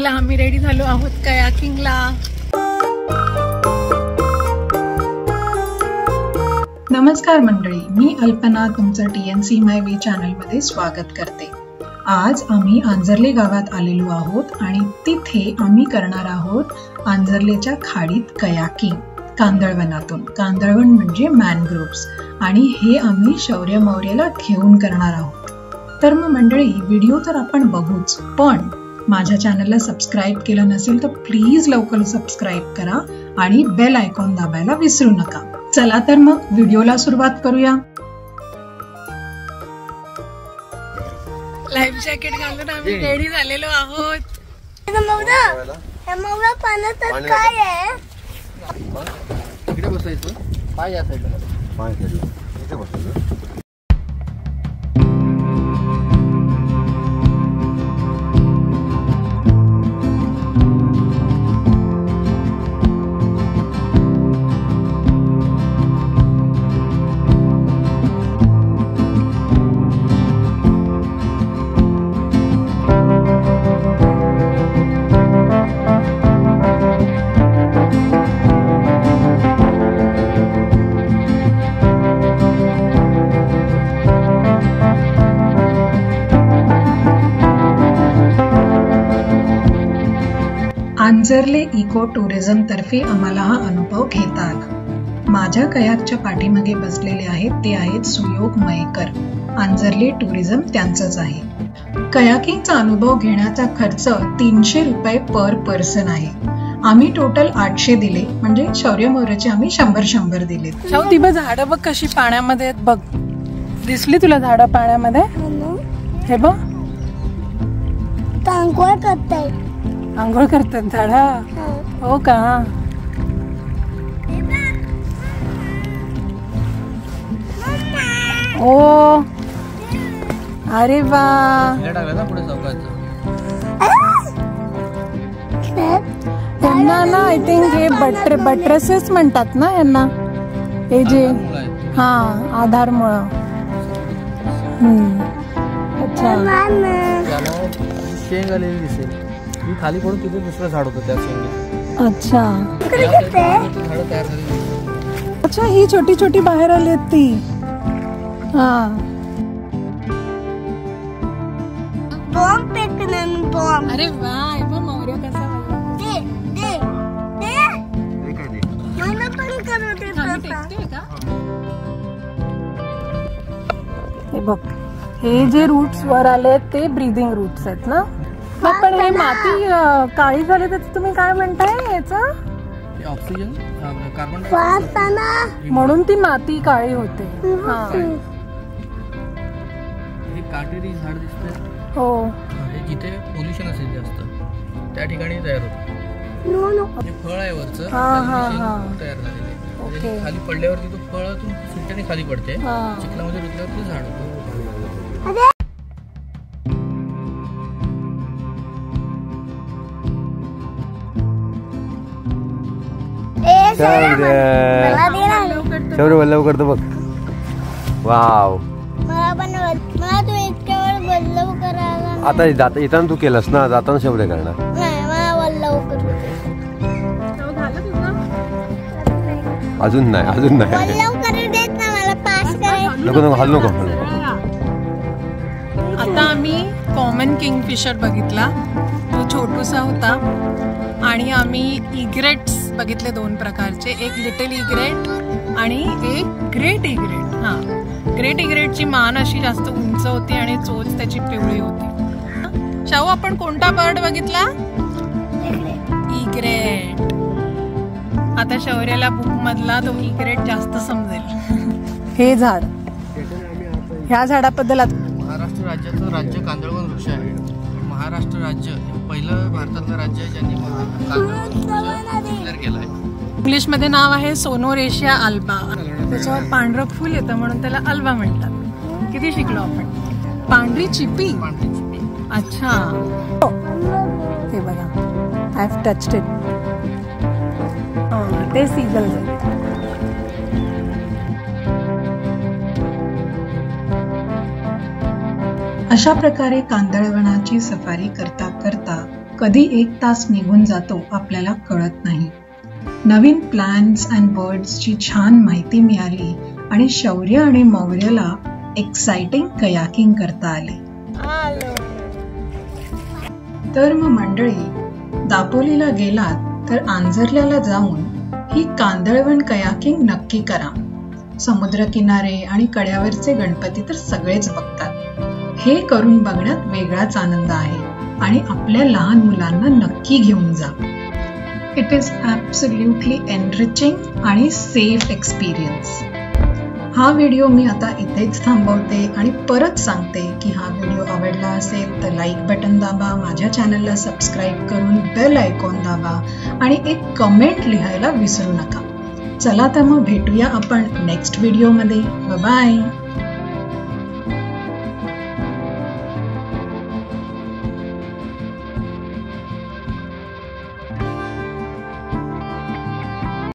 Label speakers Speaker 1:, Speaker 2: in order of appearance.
Speaker 1: चला आम्ही रेडी झालो आहोत कयाकिंगला. नमस्कार मंडळी, मी अल्पना तुमचं TNC माय वे चॅनलमध्ये स्वागत करते. आज आम्ही आंजर्ले गावात आलेलो आहोत आणि तिथे आम्ही करणार आहोत आंजर्लेच्या खाडीत कयाकिंग कांदळवनातून. कांदळवन म्हणजे मॅनग्रोव्स, आणि हे आम्ही शौर्य मौर्यला घेऊन करणार आहोत. तर मग मंडळी, व्हिडिओ तर आपण बघूच, पण माझ्या चॅनलला सबस्क्राईब केलं नसेल तर प्लीज लवकर सबस्क्राईब करा आणि बेल आयकॉन दाबायला विसरू नका. चला तर मग व्हिडिओला सुरुवात करूया. लाईफ जॅकेट घालून आम्ही रेडी झालेलो आहोत.
Speaker 2: काय आहे?
Speaker 3: इकडे बसायचं, पाय या साईडला, पाय इथे बसायचं.
Speaker 1: आंजर्ले इको टुरिझम तर्फे आम्हाला हा अनुभव घेता आला. माझ्या कयाकच्या पाठीमागे बसलेले आहेत ते आहेत सुयोग मयेकर. आंजर्ले टुरिझम त्यांचंच आहे. कयाकिंगचा अनुभव घेण्याचा खर्च 300 रुपये पर पर्सन आहे. आम्ही टोटल 800 दिले, म्हणजे शौर्य मौर्यचे आम्ही 100 दिले. ती बघ झाडं बघ कशी पाण्यामध्ये आहेत बघ. दिसली तुला झाडं पाण्यामध्ये? हे बघ
Speaker 2: आंघोळ करताय.
Speaker 1: आंघोळ करतात झाडा. हो का? ओ अरे वा. यांना ना आय थिंक हे बट्रेसेस म्हणतात ना यांना, हे जे हा आधारमुळं. अच्छा,
Speaker 3: शेंग आलेली दिसेल, ही खाली पडून तिथे दुसरं झाड होतं त्या शेंगेत.
Speaker 1: अच्छा
Speaker 3: झाडं तयार झाली.
Speaker 1: अच्छा, ही छोटी छोटी बाहेर आली आहेत ती. हा,
Speaker 2: बॉम्ब फेकणार बॉम्ब.
Speaker 1: अरे वा. मौर्य कसा
Speaker 2: दे दे दे
Speaker 3: काय दे,
Speaker 2: मला पण करू दे तसा.
Speaker 1: हे बघ, हे जे रूट्स वर आले ते ब्रीदिंग रूट्स आहेत ना. पण हे माती काळी झाली तर तुम्ही काय म्हणताय याचं?
Speaker 3: ऑक्सिजन, कार्बन
Speaker 2: वासना,
Speaker 1: म्हणून ती माती काळी होते. हा,
Speaker 3: हे काटेरी झाड दिसतंय.
Speaker 1: हो,
Speaker 3: हे जिथे पोल्युशन असेल जास्त त्या ठिकाणी तयार होतं.
Speaker 2: नो नो,
Speaker 3: हे फळ आहे वरचं, तयार झालेलं.
Speaker 1: ओके.
Speaker 3: खाली पडल्यावरती तो फळातून सुट्ट्याने खाली पडते, चिखलामध्ये रुतल्यावर ते झाड होतं.
Speaker 2: शौर्य
Speaker 3: वल्लव करतो बघ. वाव,
Speaker 2: मला पण मला तू इतक्या वेळ वल्लव करायला.
Speaker 3: आता येताना तू केलंस ना, जाताना शौर्य करणार
Speaker 2: नाही. मला वल्लव करू दे.
Speaker 3: अजून नाही
Speaker 2: वल्लव करू देत ना, मला पास करायचं.
Speaker 3: नको हलू नको.
Speaker 1: आता आम्ही कॉमन किंगफिशर बघितला, तो छोटूसा होता. आणि आम्ही इग्रेट्स बघितले 2 प्रकारचे, एक लिटिल इग्रेट आणि एक ग्रेट इग्रेट. हा, ग्रेट इग्रेटची मान अशी जास्त उंच होती आणि चोच त्याची पिवळी होती. शाहू, आपण कोणता बर्ड बघितला? इग्रेट. आता शौर्याला बुक मधला तो इग्रेट जास्त समजेल. हे झाड, ह्या झाडाबद्दल
Speaker 3: महाराष्ट्र राज्याचं राज्य कांदळवन वृक्ष आहे. महाराष्ट्र राज्य पहिलं भारतातलं राज्य आहे ज्यांनी डिक्लेअर केलं आहे.
Speaker 1: इंग्लिश मध्ये नाव आहे सोनोरेशिया अल्बा. त्याच्यावर पांढरं फुल येतं म्हणून त्याला अल्बा म्हणतात. किती शिकलो आपण? पांढरी चिपी. अच्छा, हे बघा, आय हॅव टच्ड इट. ते सीगल. अशा प्रकारे कांदळवनाची सफारी करता करता कधी 1 तास निघून जातो आपल्याला कळत नाही. नवीन प्लॅन्स अँड बर्ड्सची छान माहिती मिळाली आणि शौर्य आणि मौर्यला एक्साइटिंग कयाकिंग करता आले. तर मग मंडळी, दापोलीला गेलात तर आंजर्ल्याला जाऊन ही कांदळवन कयाकिंग नक्की करा. समुद्रकिनारे आणि कड्यावरचे गणपती तर सगळेच बघतात. हे करून बघण्यात वेगळाच आनंद आहे आणि आपल्या लहान मुलांना नक्की घेऊन जा. इट इज ॲब्सोल्युटली एनरिचिंग आणि सेफ एक्सपिरियन्स. हा व्हिडिओ मी आता इथेच थांबवते आणि परत सांगते की हा व्हिडिओ आवडला असेल तर लाईक बटन दाबा, माझ्या चॅनलला सबस्क्राईब करून बेल आयकॉन दाबा आणि एक कमेंट लिहायला विसरू नका. चला तर मग भेटूया आपण नेक्स्ट व्हिडिओमध्ये. बाय.